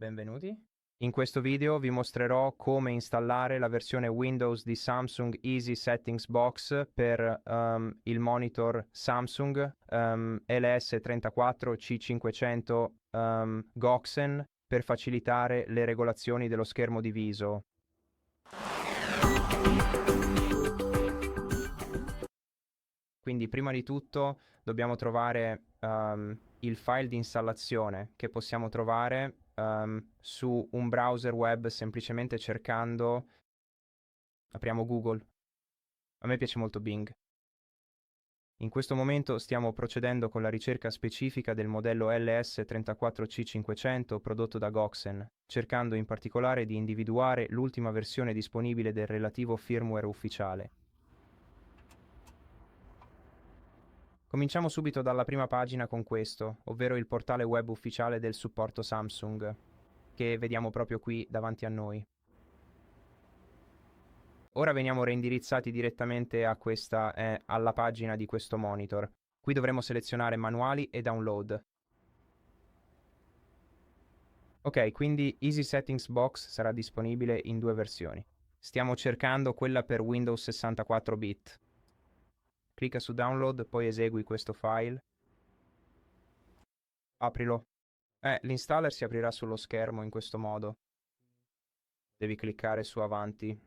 Benvenuti. In questo video vi mostrerò come installare la versione Windows di Samsung Easy Settings Box per il monitor Samsung LS34C500 Goxen per facilitare le regolazioni dello schermo diviso. Quindi prima di tutto dobbiamo trovare il file di installazione che possiamo trovare su un browser web semplicemente cercando, apriamo Google, a me piace molto Bing. In questo momento stiamo procedendo con la ricerca specifica del modello LS34C500 prodotto da Goxen, cercando in particolare di individuare l'ultima versione disponibile del relativo firmware ufficiale. Cominciamo subito dalla prima pagina con questo, ovvero il portale web ufficiale del supporto Samsung, che vediamo proprio qui davanti a noi. Ora veniamo reindirizzati direttamente alla pagina di questo monitor. Qui dovremo selezionare manuali e download. Ok, quindi Easy Settings Box sarà disponibile in due versioni. Stiamo cercando quella per Windows 64 bit. Clicca su download, poi esegui questo file. Aprilo. L'installer si aprirà sullo schermo in questo modo. Devi cliccare su avanti.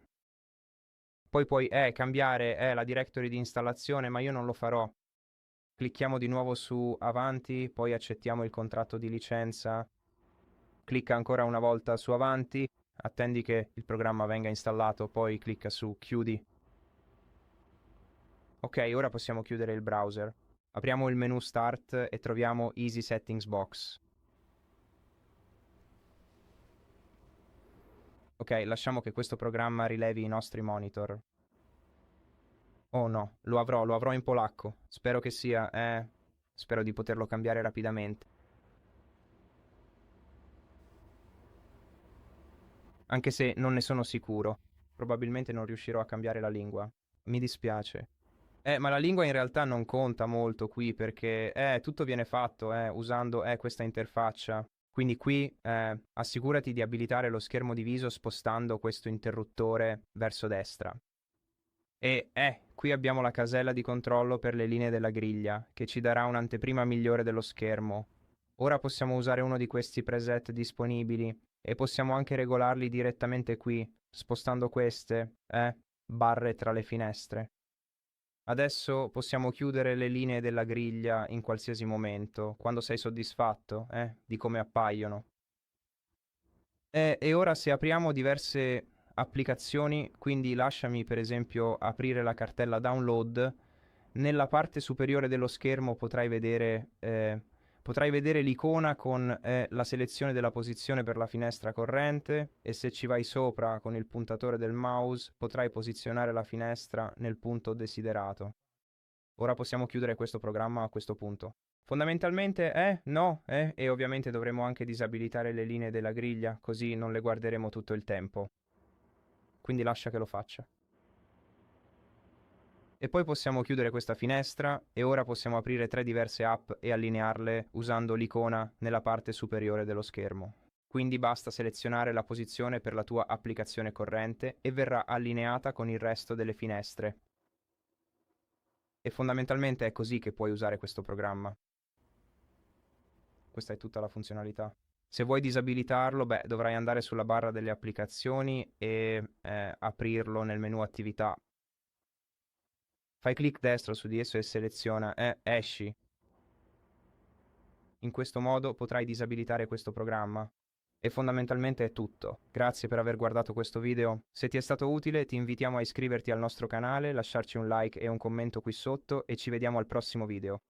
Poi puoi cambiare la directory di installazione, ma io non lo farò. Clicchiamo di nuovo su avanti, poi accettiamo il contratto di licenza. Clicca ancora una volta su avanti, attendi che il programma venga installato, poi clicca su chiudi. Ok, ora possiamo chiudere il browser. Apriamo il menu Start e troviamo Easy Settings Box. Ok, lasciamo che questo programma rilevi i nostri monitor. Oh no, lo avrò in polacco. Spero che sia, spero di poterlo cambiare rapidamente. Anche se non ne sono sicuro. Probabilmente non riuscirò a cambiare la lingua. Mi dispiace. Ma la lingua in realtà non conta molto qui perché tutto viene fatto usando questa interfaccia. Quindi qui assicurati di abilitare lo schermo diviso spostando questo interruttore verso destra. E qui abbiamo la casella di controllo per le linee della griglia, che ci darà un'anteprima migliore dello schermo. Ora possiamo usare uno di questi preset disponibili e possiamo anche regolarli direttamente qui, spostando queste barre tra le finestre. Adesso possiamo chiudere le linee della griglia in qualsiasi momento, quando sei soddisfatto di come appaiono. E ora se apriamo diverse applicazioni, quindi lasciami per esempio aprire la cartella download, nella parte superiore dello schermo potrai vedere l'icona con la selezione della posizione per la finestra corrente e se ci vai sopra con il puntatore del mouse potrai posizionare la finestra nel punto desiderato. Ora possiamo chiudere questo programma a questo punto. Fondamentalmente no, e ovviamente dovremo anche disabilitare le linee della griglia, così non le guarderemo tutto il tempo. Quindi lascia che lo faccia. E poi possiamo chiudere questa finestra e ora possiamo aprire 3 diverse app e allinearle usando l'icona nella parte superiore dello schermo. Quindi basta selezionare la posizione per la tua applicazione corrente e verrà allineata con il resto delle finestre. E fondamentalmente è così che puoi usare questo programma. Questa è tutta la funzionalità. Se vuoi disabilitarlo, dovrai andare sulla barra delle applicazioni e aprirlo nel menu attività. Fai clic destro su di esso e seleziona esci. In questo modo potrai disabilitare questo programma. E fondamentalmente è tutto. Grazie per aver guardato questo video. Se ti è stato utile ti invitiamo a iscriverti al nostro canale, lasciarci un like e un commento qui sotto e ci vediamo al prossimo video.